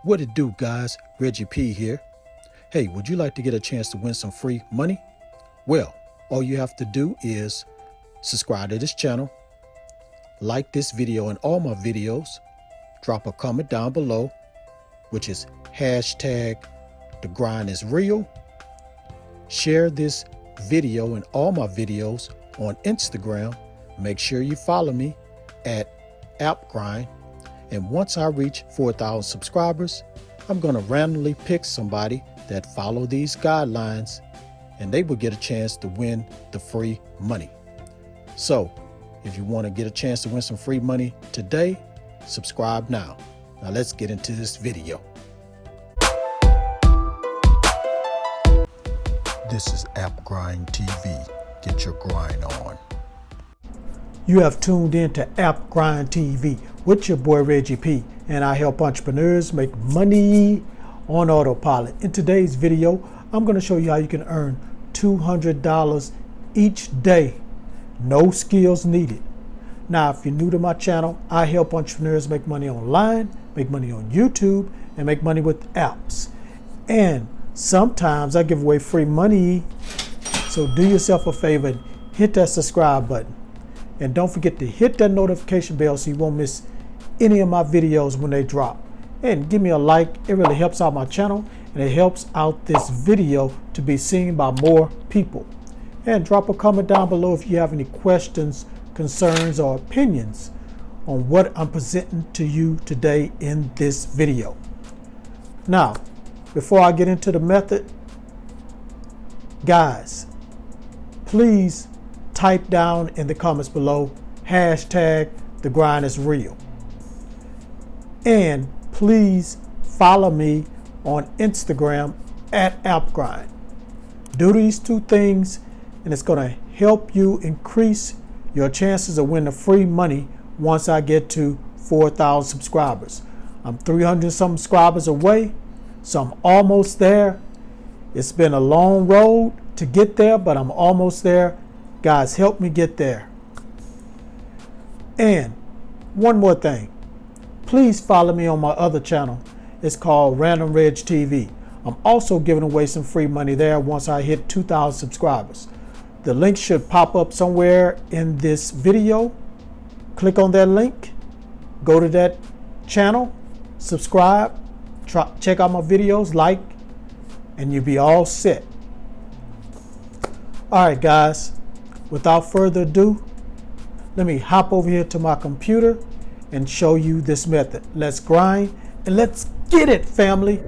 What it do, guys? Reggie P here. Hey, would you like to get a chance to win some free money? Well, all you have to do is subscribe to this channel, like this video and all my videos, drop a comment down below, which is hashtag the grind is real. Share this video and all my videos on Instagram. Make sure you follow me at appgrind. And once I reach 4,000 subscribers, I'm going to randomly pick somebody that follow these guidelines and they will get a chance to win the free money. So if you want to get a chance to win some free money today, subscribe now. Now let's get into this video. This is App Grind TV. Get your grind on. You have tuned in to App Grind TV with your boy Reggie P, and I help entrepreneurs make money on autopilot. In today's video, I'm going to show you how you can earn $200 each day. No skills needed. Now, if you're new to my channel, I help entrepreneurs make money online, make money on YouTube, and make money with apps. And sometimes I give away free money. So do yourself a favor and hit that subscribe button. And don't forget to hit that notification bell so you won't miss any of my videos when they drop. And give me a like. It really helps out my channel and it helps out this video to be seen by more people. And drop a comment down below if you have any questions, concerns, or opinions on what I'm presenting to you today in this video. Now, before I get into the method, guys, please type down in the comments below hashtag the grind is real. And please follow me on Instagram at appgrind. Do these two things and it's going to help you increase your chances of winning free money once I get to 4,000 subscribers. I'm 300 some subscribers away, so I'm almost there. It's been a long road to get there, but I'm almost there. Guys, help me get there. And one more thing. Please follow me on my other channel. It's called Random Reg TV. I'm also giving away some free money there once I hit 2,000 subscribers. The link should pop up somewhere in this video. Click on that link. Go to that channel. Subscribe. Check out my videos. Like. And you'll be all set. All right, guys. Without further ado, let me hop over here to my computer and show you this method. Let's grind and let's get it, family.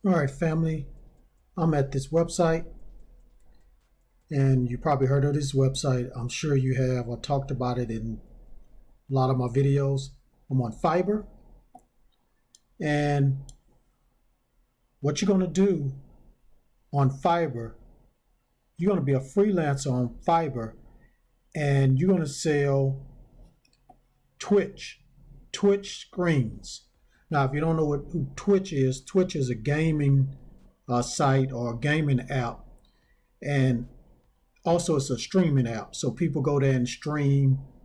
All right, family, I'm at this website and you probably heard of this website. I'm sure you have. I talked about it in a lot of my videos. I'm on Fiverr, and what you're going to do on Fiverr, you're going to be a freelancer on Fiverr and you're going to sell Twitch screens. Now, if you don't know who Twitch is a gaming site or a gaming app, and also it's a streaming app. So people go there and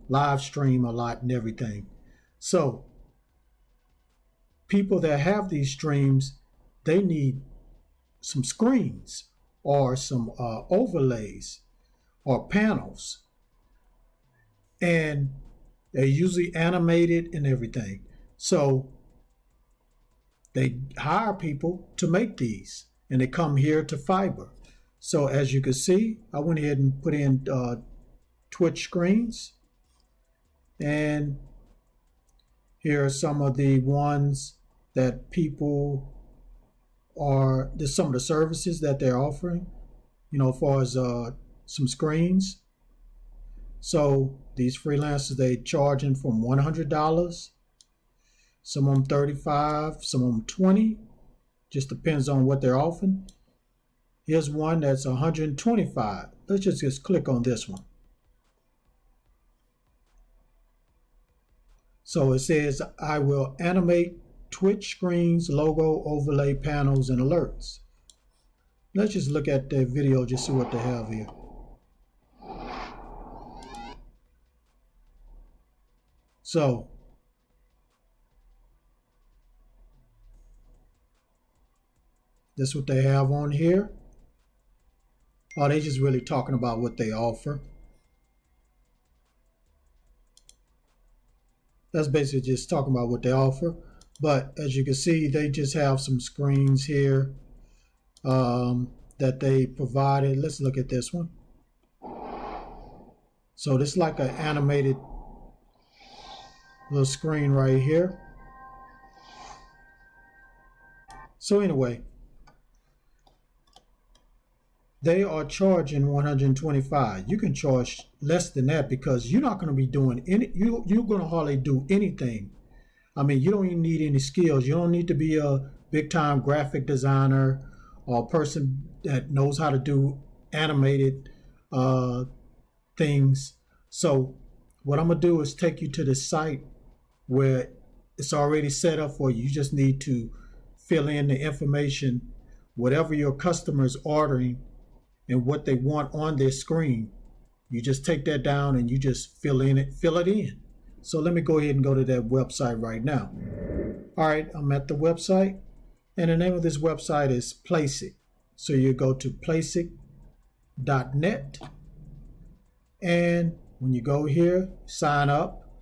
live stream a lot and everything. So people that have these streams, they need some screens or some overlays or panels, and they're usually animated and everything. So they hire people to make these and they come here to Fiverr. So as you can see, I went ahead and put in Twitch screens, and here are some of the ones that people are, there's some of the services that they're offering, as far as some screens. So these freelancers, they charging from $100, some of them $35, some of them $20, just depends on what they're offering. Here's one that's $125. Let's just click on this one. So it says, I will animate Twitch screens, logo, overlay, panels, and alerts. Let's just look at the video, just see what they have here. So That's what they have on here. Oh, they just really talking about what they offer. That's basically just talking about what they offer. But as you can see, they just have some screens here that they provided. Let's look at this one. So this is like an animated little screen right here. So anyway, they are charging $125. You can charge less than that because you're not going to be doing any. You're going to hardly do anything. I mean, you don't even need any skills. You don't need to be a big-time graphic designer or a person that knows how to do animated things. So what I'm going to do is take you to the site where it's already set up for you. You just need to fill in the information, whatever your customer is ordering and what they want on their screen. You just take that down and you just fill it in. So let me go ahead and go to that website right now. All right, I'm at the website, and the name of this website is Placeit. So you go to placeit.net, and when you go here, sign up,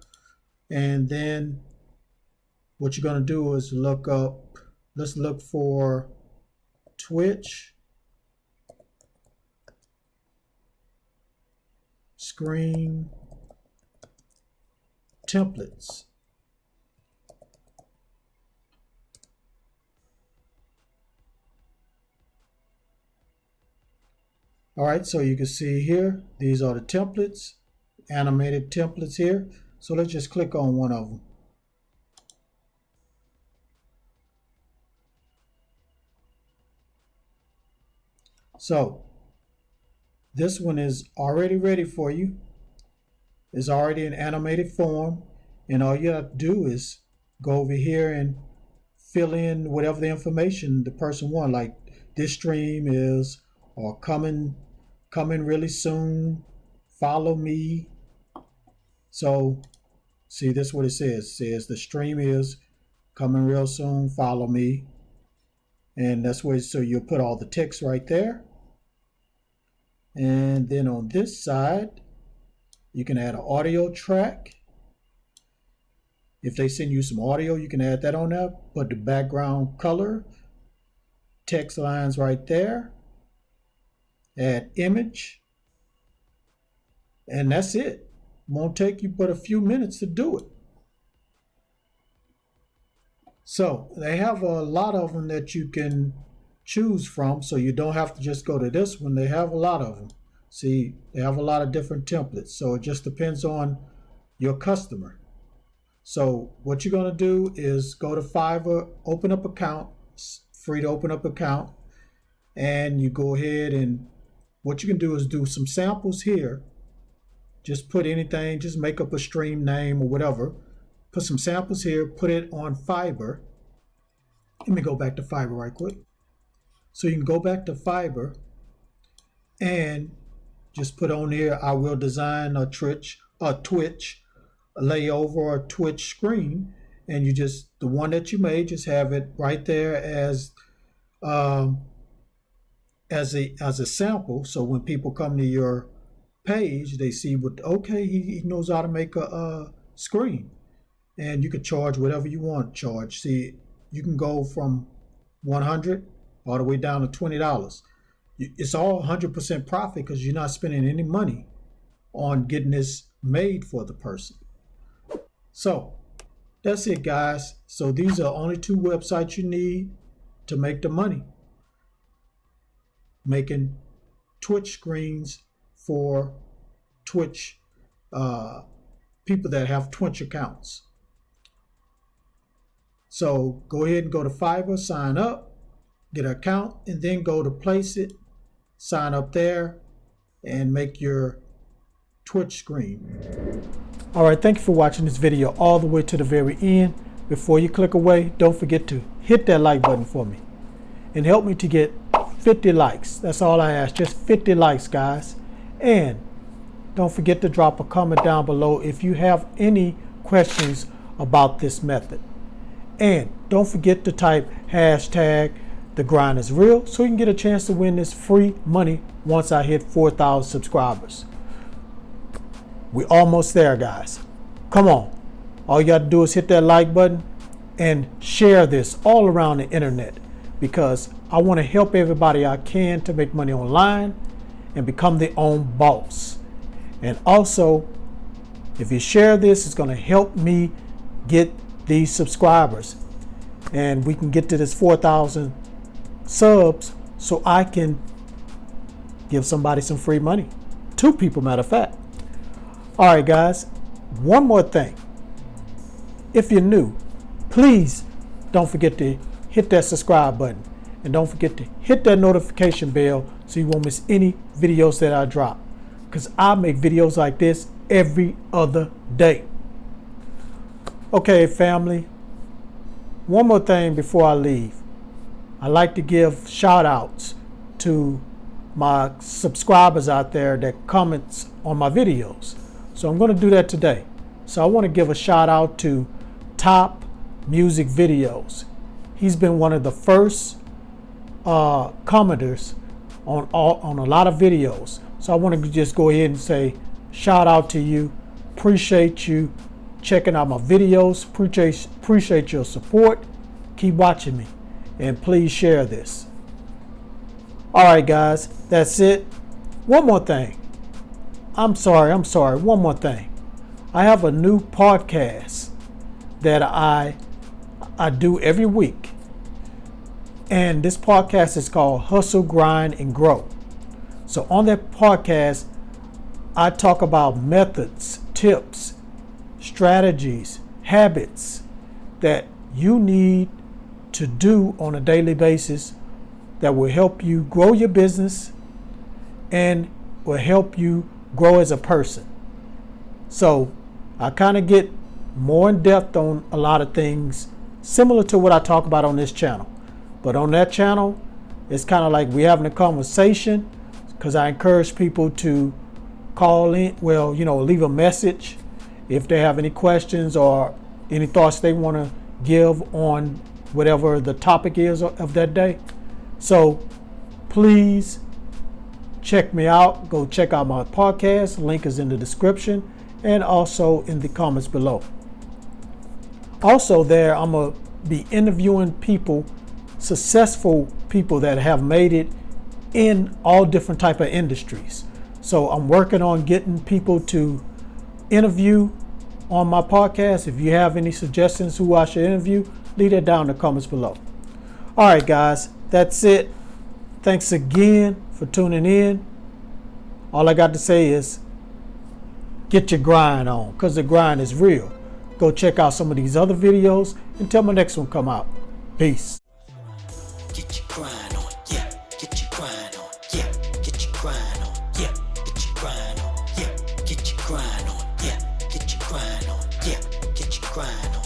and then what you're going to do is look up, let's look for Twitch screen templates. All right, so you can see here, these are the templates, animated templates here. So let's just click on one of them. So this one is already ready for you. It's already in animated form, and all you have to do is go over here and fill in whatever the information the person wants, like this stream is, or coming really soon, follow me. So see, this is what it says. It says the stream is coming real soon, follow me. And that's where, so you'll put all the text right there. And then on this side, you can add an audio track. If they send you some audio, you can add that on there. Put the background color, text lines right there. Add image. And that's it. Won't take you but a few minutes to do it. So they have a lot of them that you can choose from, so you don't have to just go to this one. They have a lot of them. See, they have a lot of different templates, so it just depends on your customer. So what you're going to do is go to Fiverr, open up account. It's free to open up account, and you go ahead, and what you can do is do some samples here. Just put anything, just make up a stream name or whatever. Put some samples here, put it on Fiverr. Let me go back to Fiverr right quick. So you can go back to Fiverr and just put on here, I will design a Twitch layover or Twitch screen, and you just, the one that you made, just have it right there as a sample. So when people come to your page, they see what, okay, he knows how to make a screen, and you can charge whatever you want to charge. See, you can go from 100 all the way down to $20. It's all 100% profit because you're not spending any money on getting this made for the person. So that's it, guys. So these are only two websites you need to make the money. Making Twitch screens for Twitch people that have Twitch accounts. So go ahead and go to Fiverr, sign up, get an account, and then go to Placeit, sign up there, and make your Twitch screen. All right, thank you for watching this video all the way to the very end. Before you click away, don't forget to hit that like button for me and help me to get 50 likes. That's all I ask, just 50 likes, guys. And don't forget to drop a comment down below if you have any questions about this method. And don't forget to type hashtag the grind is real, so you can get a chance to win this free money once I hit 4,000 subscribers. We're almost there, guys. Come on. All you got to do is hit that like button and share this all around the internet, because I want to help everybody I can to make money online and become their own boss. And also, if you share this, it's going to help me get these subscribers, and we can get to this 4,000 subs so I can give somebody some free money. 2 people, matter of fact. All right, guys, one more thing. If you're new, please don't forget to hit that subscribe button, and don't forget to hit that notification bell so you won't miss any videos that I drop, because I make videos like this every other day. Okay, family, one more thing before I leave. I like to give shout outs to my subscribers out there that comments on my videos. So I'm going to do that today. So I want to give a shout out to Top Music Videos. He's been one of the first commenters on a lot of videos. So I want to just go ahead and say shout out to you. Appreciate you checking out my videos. Appreciate your support. Keep watching me, and please share this. All right, guys, that's it. One more thing. I'm sorry. One more thing. I have a new podcast that I do every week. And this podcast is called Hustle, Grind, and Grow. So on that podcast, I talk about methods, tips, strategies, habits that you need to do on a daily basis that will help you grow your business and will help you grow as a person. So I kind of get more in depth on a lot of things similar to what I talk about on this channel. But on that channel, it's kind of like we're having a conversation, because I encourage people to call in, leave a message if they have any questions or any thoughts they want to give on whatever the topic is of that day. So please check me out. Go check out my podcast. Link is in the description and also in the comments below. Also there, I'm going to be interviewing people, successful people that have made it in all different type of industries. So I'm working on getting people to interview on my podcast. If you have any suggestions who I should interview, leave that down in the comments below. All right, guys, that's it. Thanks again for tuning in. All I got to say is get your grind on, because the grind is real. Go check out some of these other videos until my next one come out. Peace. Get your grind on, yeah. Get your grind on, yeah. Get your grind on, yeah. Get your grind on, yeah. Get your grind on, yeah. Get your grind on, yeah. Get your grind on.